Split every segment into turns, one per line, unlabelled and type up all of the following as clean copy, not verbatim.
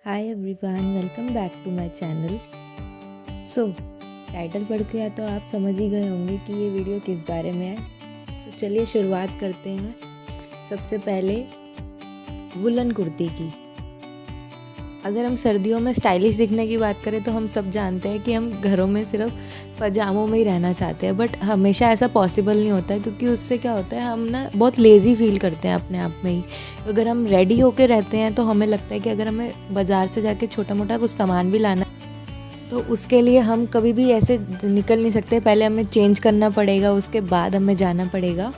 Hi everyone, welcome back to my channel. So title पढ़ के या तो आप समझ ही गए होंगे कि ये वीडियो किस बारे में है। तो चलिए शुरुआत करते हैं। सबसे पहले वुलन कुर्ती की। अगर हम सर्दियों में स्टाइलिश दिखने की बात करें तो हम सब जानते हैं कि हम घरों में सिर्फ पजामों में ही रहना चाहते हैं, बट हमेशा ऐसा पॉसिबल नहीं होता है, क्योंकि उससे क्या होता है, हम ना बहुत लेज़ी फील करते हैं अपने आप में ही। अगर हम रेडी होके रहते हैं तो हमें लगता है कि अगर हमें बाज़ार से जाके छोटा मोटा कुछ सामान भी लाना है तो उसके लिए हम कभी भी ऐसे निकल नहीं सकते, पहले हमें चेंज करना पड़ेगा, उसके बाद हमें जाना पड़ेगा।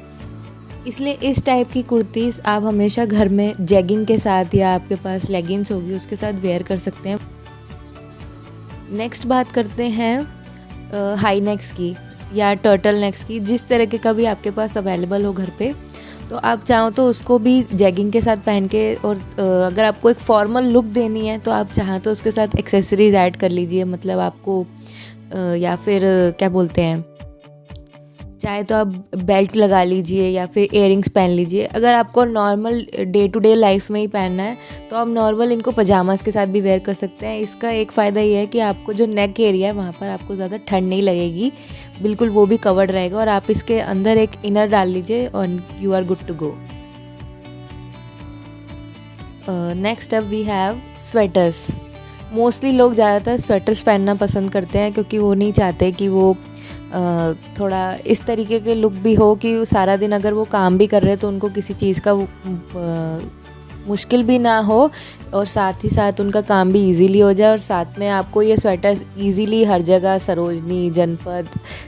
इसलिए इस टाइप की कुर्तीज़ आप हमेशा घर में जैगिंग के साथ या आपके पास लेगिंग्स होगी उसके साथ वेयर कर सकते हैं। नेक्स्ट बात करते हैं हाई नेक्स की या टर्टल नेक्स की, जिस तरह के का भी आपके पास अवेलेबल हो घर पे। तो आप चाहो तो उसको भी जैगिंग के साथ पहन के, और अगर आपको एक फॉर्मल लुक देनी है तो आप चाहें तो उसके साथ एक्सेसरीज ऐड कर लीजिए। मतलब आपको या फिर क्या बोलते हैं, चाहे तो आप बेल्ट लगा लीजिए या फिर इयररिंग्स पहन लीजिए। अगर आपको normal day to day life में ही पहनना है तो आप नॉर्मल इनको पजामास के साथ भी वेयर कर सकते हैं। इसका एक फ़ायदा ये है कि आपको जो नेक एरिया है वहाँ पर आपको ज़्यादा ठंड नहीं लगेगी, बिल्कुल वो भी कवर्ड रहेगा। और आप इसके अंदर एक इनर डाल लीजिए और you are good to go. Next up we have sweaters. Mostly लोग ज़्यादातर स्वेटर्स पहनना पसंद करते हैं, क्योंकि वो नहीं चाहते कि वो थोड़ा इस तरीके के लुक भी हो कि सारा दिन अगर वो काम भी कर रहे हैं तो उनको किसी चीज़ का मुश्किल भी ना हो, और साथ ही साथ उनका काम भी इजीली हो जाए। और साथ में आपको ये स्वेटर्स इजीली हर जगह, सरोजनी, जनपद,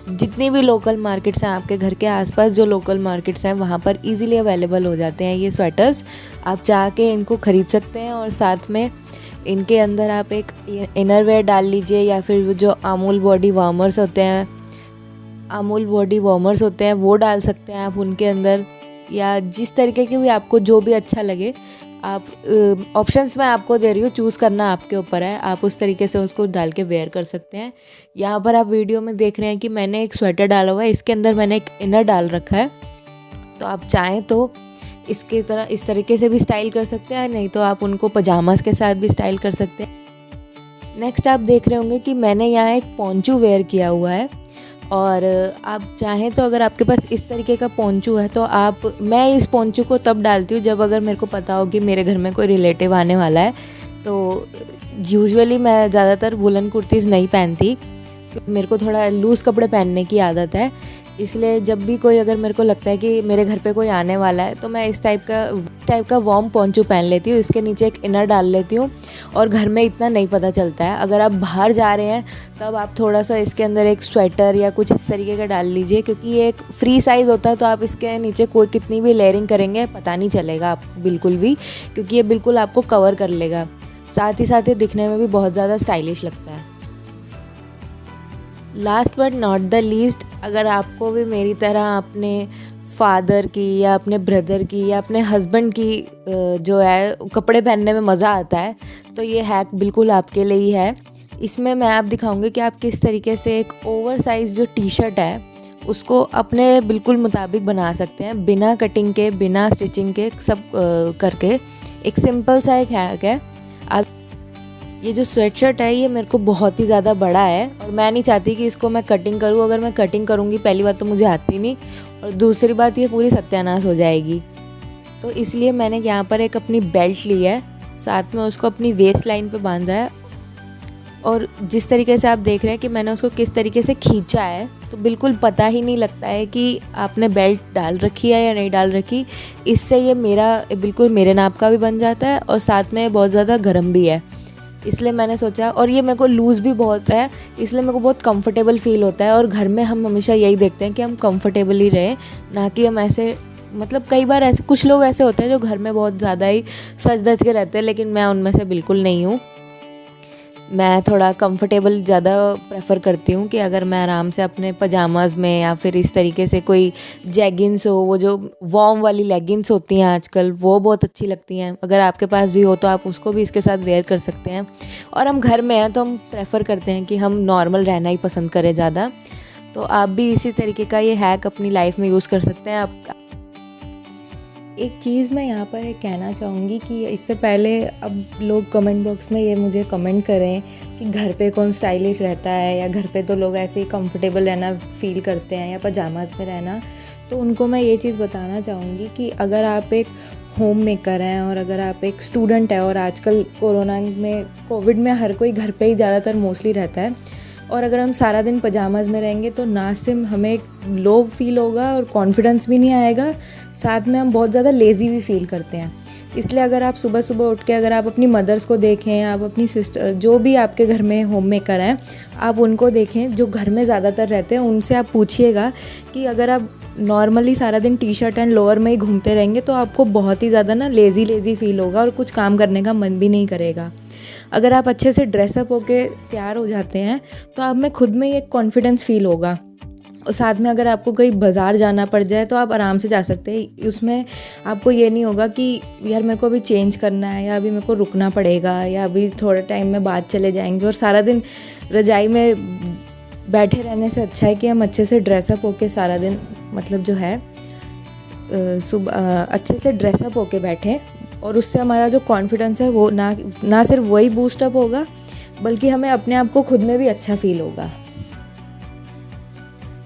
जितनी भी लोकल मार्केट्स हैं आपके घर के आसपास, जो लोकल मार्केट्स हैं वहाँ पर इजीली अवेलेबल हो जाते हैं ये स्वेटर्स। आप चाह के इनको ख़रीद सकते हैं। और साथ में इनके अंदर आप एक इनर वेयर डाल लीजिए, या फिर जो अमूल बॉडी वार्मर्स होते हैं वो डाल सकते हैं आप उनके अंदर, या जिस तरीके की भी आपको जो भी अच्छा लगे। आप ऑप्शंस मैं आपको दे रही हूँ, चूज़ करना आपके ऊपर है, आप उस तरीके से उसको डाल के वेयर कर सकते हैं। यहाँ पर आप वीडियो में देख रहे हैं कि मैंने एक स्वेटर डाला हुआ है, इसके अंदर मैंने एक इनर डाल रखा है। तो आप चाहें तो इसके तरह इस तरीके से भी स्टाइल कर सकते हैं, नहीं तो आप उनको पजामास के साथ भी स्टाइल कर सकते हैं। नेक्स्ट आप देख रहे होंगे कि मैंने यहाँ एक पोंचू वेयर किया हुआ है। और आप चाहें तो अगर आपके पास इस तरीके का पोंचू है तो मैं इस पोंचू को तब डालती हूँ जब अगर मेरे को पता हो कि मेरे घर में कोई रिलेटिव आने वाला है। तो यूजुअली मैं ज़्यादातर वुलन कुर्तीज़ नहीं पहनती, मेरे को थोड़ा लूज़ कपड़े पहनने की आदत है। इसलिए जब भी कोई अगर मेरे को लगता है कि मेरे घर पे कोई आने वाला है तो मैं इस टाइप का वार्म पोंचू पहन लेती हूँ, इसके नीचे एक इनर डाल लेती हूँ, और घर में इतना नहीं पता चलता है। अगर आप बाहर जा रहे हैं तब आप थोड़ा सा इसके अंदर एक स्वेटर या कुछ इस तरीके का डाल लीजिए, क्योंकि ये एक फ्री साइज़ होता है। तो आप इसके नीचे कोई कितनी भी लेयरिंग करेंगे पता नहीं चलेगा आप बिल्कुल भी, क्योंकि ये बिल्कुल आपको कवर कर लेगा। साथ ही साथ ये दिखने में भी बहुत ज़्यादा स्टाइलिश लगता है। Last but not the least, अगर आपको भी मेरी तरह अपने फादर की या अपने ब्रदर की या अपने हस्बैंड की जो है कपड़े पहनने में मज़ा आता है, तो ये हैक बिल्कुल आपके लिए ही है। इसमें मैं आप दिखाऊंगी कि आप किस तरीके से एक ओवर साइज़ जो टी शर्ट है उसको अपने बिल्कुल मुताबिक बना सकते हैं, बिना कटिंग के, बिना स्टिचिंग के, सब करके। एक सिंपल सा एक हैक है। आप ये जो स्वेटशर्ट है ये मेरे को बहुत ही ज़्यादा बड़ा है, और मैं नहीं चाहती कि इसको मैं कटिंग करूँ। अगर मैं कटिंग करूँगी, पहली बात तो मुझे आती नहीं, और दूसरी बात ये पूरी सत्यानाश हो जाएगी। तो इसलिए मैंने यहाँ पर एक अपनी बेल्ट ली है, साथ में उसको अपनी वेस्ट लाइन पे बांधा है। और जिस तरीके से आप देख रहे हैं कि मैंने उसको किस तरीके से खींचा है, तो बिल्कुल पता ही नहीं लगता है कि आपने बेल्ट डाल रखी है या नहीं डाल रखी। इससे ये बिल्कुल मेरे नाप का भी बन जाता है, और साथ में बहुत ज़्यादा गर्म भी है। इसलिए मैंने सोचा, और ये मेरे को लूज़ भी बहुत है, इसलिए मेरे को बहुत कंफर्टेबल फील होता है। और घर में हम हमेशा यही देखते हैं कि हम कंफर्टेबल ही रहें, ना कि हम ऐसे, मतलब कई बार ऐसे कुछ लोग ऐसे होते हैं जो घर में बहुत ज़्यादा ही सज धज के रहते हैं, लेकिन मैं उनमें से बिल्कुल नहीं हूँ। मैं थोड़ा कंफर्टेबल ज़्यादा प्रेफर करती हूँ, कि अगर मैं आराम से अपने पजामाज में या फिर इस तरीके से कोई जैगिन्स हो, वो जो वार्म वाली लेगिन्स होती हैं आजकल, वो बहुत अच्छी लगती हैं। अगर आपके पास भी हो तो आप उसको भी इसके साथ वेयर कर सकते हैं। और हम घर में हैं तो हम प्रेफर करते हैं कि हम नॉर्मल रहना ही पसंद करें ज़्यादा। तो आप भी इसी तरीके का ये हैक अपनी लाइफ में यूज़ कर सकते हैं। आप एक चीज़ मैं यहाँ पर कहना चाहूँगी कि इससे पहले अब लोग कमेंट बॉक्स में ये मुझे कमेंट करें कि घर पे कौन स्टाइलिश रहता है, या घर पे तो लोग ऐसे ही कंफर्टेबल रहना फ़ील करते हैं, या पजामाज़ में रहना। तो उनको मैं ये चीज़ बताना चाहूँगी कि अगर आप एक होम मेकर हैं और अगर आप एक स्टूडेंट है, और आजकल कोविड में हर कोई घर पे ही ज़्यादातर मोस्टली रहता है, और अगर हम सारा दिन पजामाज़ में रहेंगे तो ना सिर्फ हमें लो फील होगा और कॉन्फिडेंस भी नहीं आएगा, साथ में हम बहुत ज़्यादा लेज़ी भी फील करते हैं। इसलिए अगर आप सुबह सुबह उठ के अगर आप अपनी मदर्स को देखें, आप अपनी सिस्टर, जो भी आपके घर में होम मेकर हैं, आप उनको देखें जो घर में ज़्यादातर रहते हैं, उनसे आप पूछिएगा कि अगर आप नॉर्मली सारा दिन टी शर्ट एंड लोअर में ही घूमते रहेंगे तो आपको बहुत ही ज़्यादा लेज़ी फील होगा और कुछ काम करने का मन भी नहीं करेगा। अगर आप अच्छे से ड्रेसअप होके तैयार हो जाते हैं तो आप में खुद में ही एक कॉन्फिडेंस फील होगा, और साथ में अगर आपको कहीं बाज़ार जाना पड़ जाए तो आप आराम से जा सकते हैं। उसमें आपको ये नहीं होगा कि यार मेरे को अभी चेंज करना है, या अभी मेरे को रुकना पड़ेगा, या अभी थोड़े टाइम में बाद चले जाएंगे। और सारा दिन रज़ाई में बैठे रहने से अच्छा है कि हम अच्छे से ड्रेसअप होके सारा दिन जो है सुबह अच्छे से ड्रेसअप होके बैठें, और उससे हमारा जो कॉन्फिडेंस है वो ना सिर्फ वही बूस्टअप होगा, बल्कि हमें अपने आप को खुद में भी अच्छा फील होगा।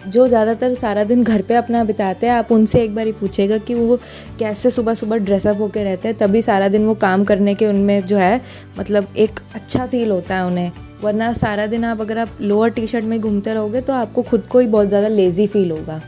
जो ज़्यादातर सारा दिन घर पे अपना बिताते हैं, आप उनसे एक बार ही पूछेगा कि वो कैसे सुबह सुबह ड्रेसअप होके रहते हैं, तभी सारा दिन वो काम करने के उनमें जो है एक अच्छा फील होता है उन्हें। वरना सारा दिन अगर आप लोअर टी शर्ट में घूमते रहोगे तो आपको खुद को ही बहुत ज़्यादा लेज़ी फील होगा।